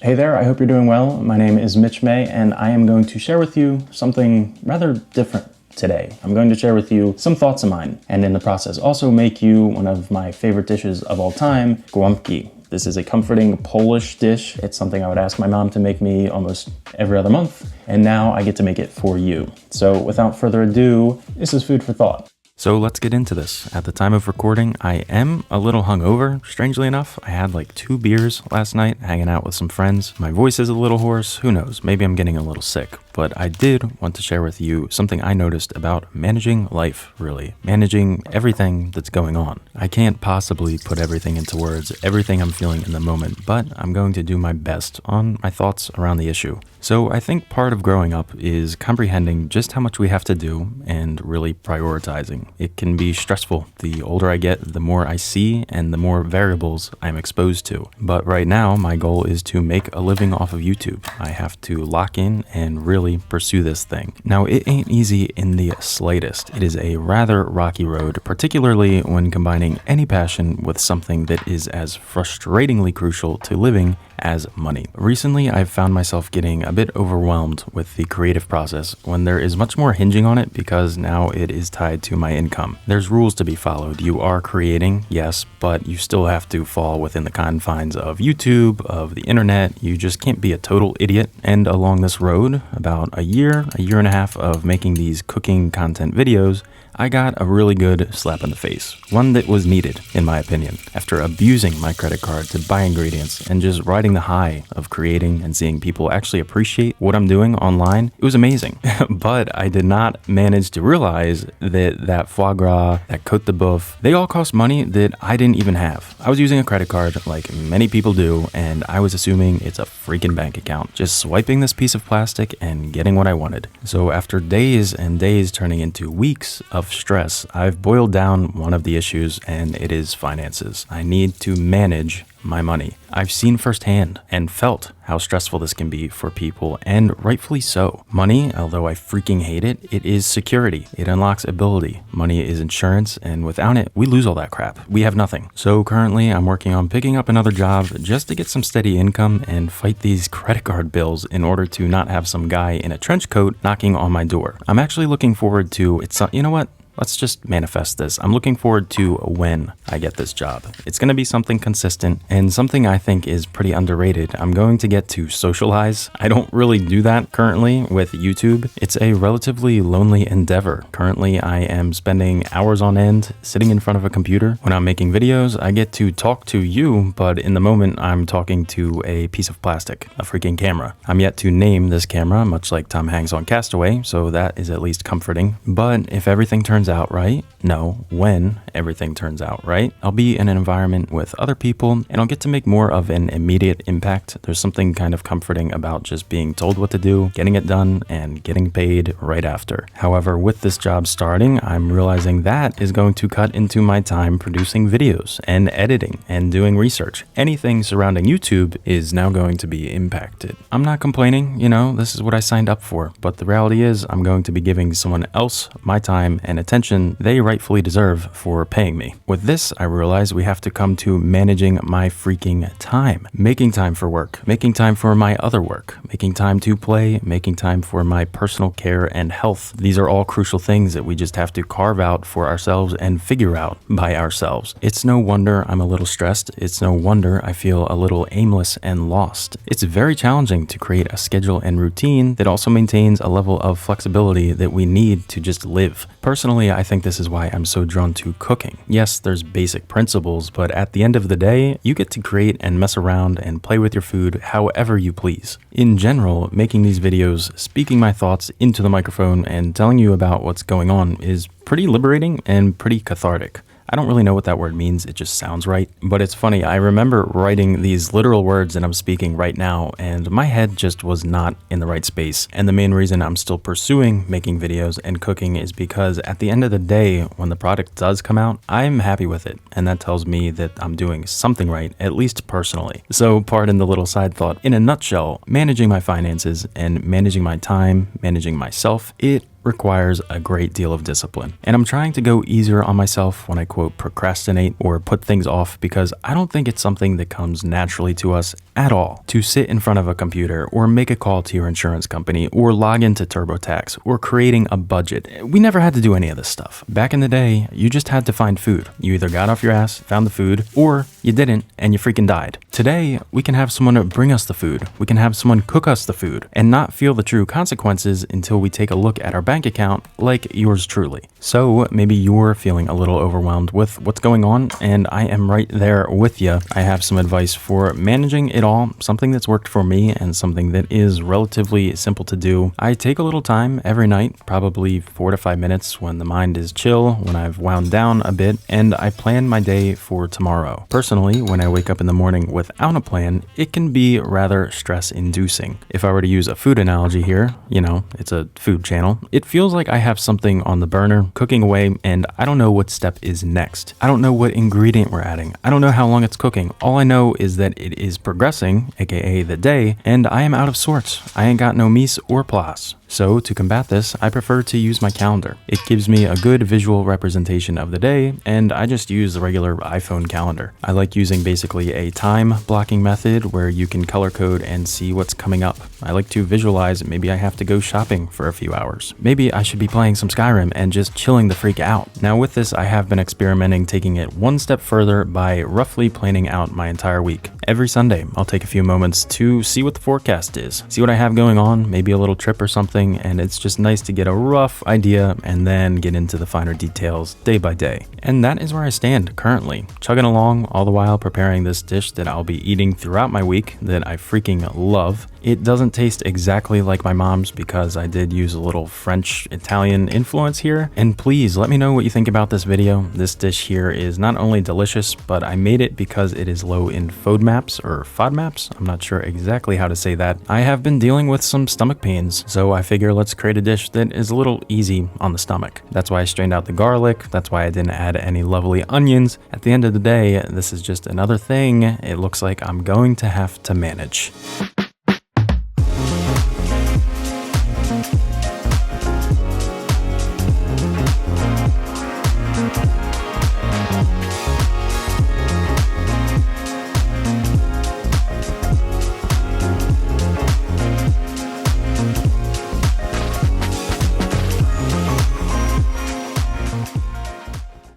Hey there, I hope you're doing well. My name is mitchmai, and I am going to share with you something rather different today. I'm going to share with you some thoughts of mine, and in the process also make you one of my favorite dishes of all time, gołąbki. This is a comforting Polish dish. It's something I would ask my mom to make me almost every other month, and now I get to make it for you. So without further ado, this is food for thought. So let's get into this. At the time of recording, I am a little hungover. Strangely enough, I had like 2 beers last night, hanging out with some friends. My voice is a little hoarse. Who knows? Maybe I'm getting a little sick. But I did want to share with you something I noticed about managing life, really. Managing everything that's going on. I can't possibly put everything into words, everything I'm feeling in the moment, but I'm going to do my best on my thoughts around the issue. So I think part of growing up is comprehending just how much we have to do and really prioritizing. It can be stressful. The older I get, the more I see and the more variables I'm exposed to. But right now, my goal is to make a living off of YouTube. I have to lock in and really pursue this thing. Now, it ain't easy in the slightest. It is a rather rocky road, particularly when combining any passion with something that is as frustratingly crucial to living as money. Recently, I've found myself getting a bit overwhelmed with the creative process when there is much more hinging on it because now it is tied to my income. There's rules to be followed. You are creating, yes, but you still have to fall within the confines of YouTube, of the internet. You just can't be a total idiot. And along this road, about a year and a half of making these cooking content videos, I got a really good slap in the face. One that was needed, in my opinion. After abusing my credit card to buy ingredients and just riding the high of creating and seeing people actually appreciate what I'm doing online, it was amazing. But I did not manage to realize that foie gras, that cote de boeuf, they all cost money that I didn't even have. I was using a credit card like many people do, and I was assuming it's a freaking bank account. Just swiping this piece of plastic and getting what I wanted. So after days and days turning into weeks of stress, I've boiled down one of the issues, and it is finances. I need to manage my money. I've seen firsthand and felt how stressful this can be for people, and rightfully so. Money, although I freaking hate it, it is security. It unlocks ability. Money is insurance, and without it, we lose all that crap. We have nothing. So currently, I'm working on picking up another job just to get some steady income and fight these credit card bills in order to not have some guy in a trench coat knocking on my door. I'm actually looking forward to, you know what? Let's just manifest this. I'm looking forward to when I get this job. It's going to be something consistent and something I think is pretty underrated. I'm going to get to socialize. I don't really do that currently with YouTube. It's a relatively lonely endeavor. Currently, I am spending hours on end sitting in front of a computer. When I'm making videos, I get to talk to you, but in the moment, I'm talking to a piece of plastic, a freaking camera. I'm yet to name this camera, much like Tom Hanks on Castaway, so that is at least comforting. But if everything turns out right, when everything turns out right, I'll be in an environment with other people and I'll get to make more of an immediate impact. There's something kind of comforting about just being told what to do, getting it done, and getting paid right after. However, with this job starting, I'm realizing that is going to cut into my time producing videos and editing and doing research. Anything surrounding YouTube is now going to be impacted. I'm not complaining, this is what I signed up for, but the reality is I'm going to be giving someone else my time and attention they rightfully deserve for paying me. With this, I realize we have to come to managing my freaking time. Making time for work, making time for my other work, making time to play, making time for my personal care and health. These are all crucial things that we just have to carve out for ourselves and figure out by ourselves. It's no wonder I'm a little stressed. It's no wonder I feel a little aimless and lost. It's very challenging to create a schedule and routine that also maintains a level of flexibility that we need to just live. Personally, I think this is why I'm so drawn to cooking. Yes, there's basic principles, but at the end of the day, you get to create and mess around and play with your food however you please. In general, making these videos, speaking my thoughts into the microphone and telling you about what's going on is pretty liberating and pretty cathartic. I don't really know what that word means, it just sounds right. But it's funny, I remember writing these literal words that I'm speaking right now, and my head just was not in the right space. And the main reason I'm still pursuing making videos and cooking is because at the end of the day, when the product does come out, I'm happy with it. And that tells me that I'm doing something right, at least personally. So pardon the little side thought. In a nutshell, managing my finances and managing my time, managing myself, it requires a great deal of discipline. And I'm trying to go easier on myself when I quote procrastinate or put things off, because I don't think it's something that comes naturally to us at all. To sit in front of a computer or make a call to your insurance company or log into TurboTax or creating a budget. We never had to do any of this stuff. Back in the day, you just had to find food. You either got off your ass, found the food, or you didn't and you freaking died. Today, we can have someone bring us the food. We can have someone cook us the food and not feel the true consequences until we take a look at our bank account like yours truly. So maybe you're feeling a little overwhelmed with what's going on, and I am right there with you. I have some advice for managing it all, something that's worked for me and something that is relatively simple to do. I take a little time every night, probably 4 to 5 minutes when the mind is chill, when I've wound down a bit, and I plan my day for tomorrow. Personally, when I wake up in the morning without a plan, it can be rather stress-inducing. If I were to use a food analogy here, it's a food channel, it feels like I have something on the burner cooking away and I don't know what step is next. I don't know what ingredient we're adding. I don't know how long it's cooking. All I know is that it is progressing, aka the day, and I am out of sorts. I ain't got no mise or place. So to combat this, I prefer to use my calendar. It gives me a good visual representation of the day, and I just use the regular iPhone calendar. I like using basically a time blocking method where you can color code and see what's coming up. I like to visualize maybe I have to go shopping for a few hours. Maybe I should be playing some Skyrim and just chilling the freak out. Now with this, I have been experimenting taking it one step further by roughly planning out my entire week. Every Sunday, I'll take a few moments to see what the forecast is, see what I have going on, maybe a little trip or something, and it's just nice to get a rough idea and then get into the finer details day by day. And that is where I stand currently, chugging along all the while preparing this dish that I'll be eating throughout my week that I freaking love. It doesn't taste exactly like my mom's because I did use a little French Italian influence here. And please let me know what you think about this video. This dish here is not only delicious, but I made it because it is low in FODMAPs or FODMAPs. I'm not sure exactly how to say that. I have been dealing with some stomach pains, so I figure let's create a dish that is a little easy on the stomach. That's why I strained out the garlic. That's why I didn't add any lovely onions. At the end of the day, this is just another thing it looks like I'm going to have to manage.